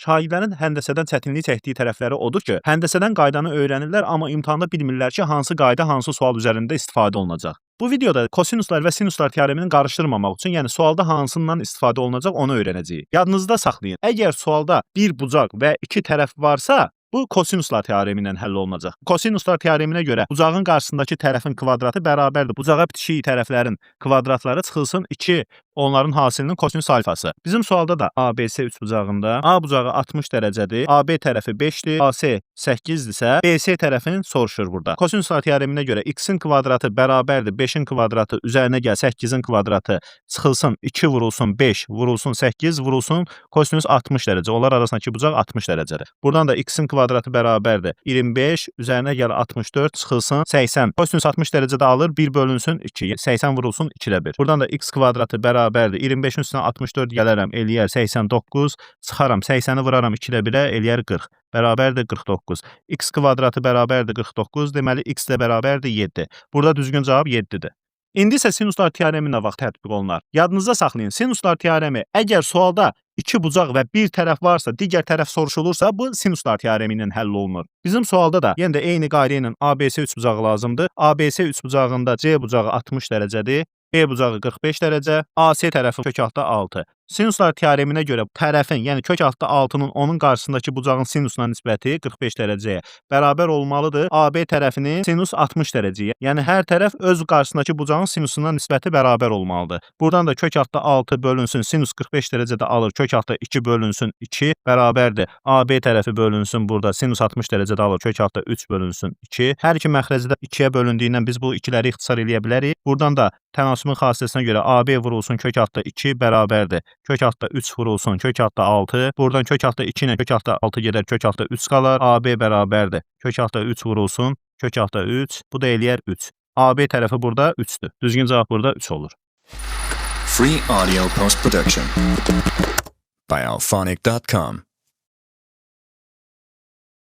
Şagirdlərin həndəsədən çətinlik çəkdiyi tərəfləri odur ki, həndəsədən qaydanı öyrənirlər, amma imtahanda bilmirlər ki, hansı qayda hansı sual üzərində istifadə olunacaq. Bu videoda kosinuslar və sinuslar teoremini qarışdırmamaq üçün, yəni sualda hansından istifadə olunacaq onu öyrənəcəyik. Yadınızda saxlayın. Əgər sualda bir bucaq və iki tərəf varsa, bu kosinuslar teoremi ilə həll olunacaq. Kosinuslar teoreminə görə bucağın qarşısındakı tərəfin kvadratı bərabərdir bucağa bitişik tərəflərin kvadratları çıxılsın 2 onların hasilinin kosinus alfası. Bizim sualda da ABC üçbucağında A bucağı 60 dərəcədir, AB tərəfi 5-dir, AC 8-dirsə, BC tərəfini soruşur burada. Kosinuslar teoreminə görə x-in kvadratı bərabərdir 5-in kvadratı üzərinə gəl 8-in kvadratı çıxılsın 2 vurulsun 5 vurulsun 8 vurulsun kosinus 60 dərəcə. Onlar arasındakı bucaq 60 dərəcədir. Buradan da x-in kvadratı bərabərdir 25 üzərinə gəl 64 çıxılsın 80. Kosinus 60 dərəcədə alır 1 bölünsün 2. 80 vurulsun 2 ilə 1. Buradan da x kvadratı bərabərdir 25-in üstünə 64 gələrəm eləyər 89 çıxaram 80-i vuraram 2 ilə 1-ə eləyər 40. Bərabərdir 49. X kvadratı bərabərdir 49. Deməli x ilə bərabərdir 7. Burada düzgün cavab 7-dir. İndi isə sinuslar teoremi nə vaxt tətbiq olunar? Yadınızda saxlayın. Sinuslar teoremi əgər sualda 2 bucaq və bir tərəf varsa, digər tərəf soruşulursa, bu sinuslar teoremi ilə həll olunur. Bizim sualda da yenə də eyni qayda ilə ABC üçbucağı lazımdır. ABC üçbucağında C bucağı 60 dərəcədir. B bucağı 45 dərəcə, AC tərəfi kökaltı 6. Sinuslar teoreminə görə tərəfin, yəni kökaltı 6-nın onun qarşısındakı bucağın sinusuna nisbəti 45 dərəcəyə bərabər olmalıdır. AB tərəfinin sinus 60 dərəcəyə. Yəni hər tərəf öz qarşısındakı bucağın sinusuna nisbəti bərabər olmalıdır. Buradan da kökaltı 6 bölünsün sinus 45 dərəcədə alır. Kökaltı 2 bölünsün 2 bərabərdir. AB tərəfi bölünsün burada sinus 60 dərəcədə alır. Kökaltı 3 bölünsün 2. Hər iki məxrəcdə 2-yə bölündüyündən biz bu ikiləri ixtisar eləyə bilərik. Buradan da tənasübün xassəsinə görə AB vurulsun kökaltı 2 bərabərdir. Kökaltı 3 vurulsun kökaltı 6. Buradan kökaltı 2 ilə kökaltı 6 gedər, kökaltı 3 qalar. AB bərabərdir. Kökaltı 3 vurulsun kökaltı 3. Bu da eləyər 3. AB tərəfi burada 3-dür. Düzgün cavab burada 3 olur. Free audio post production by alphonic.com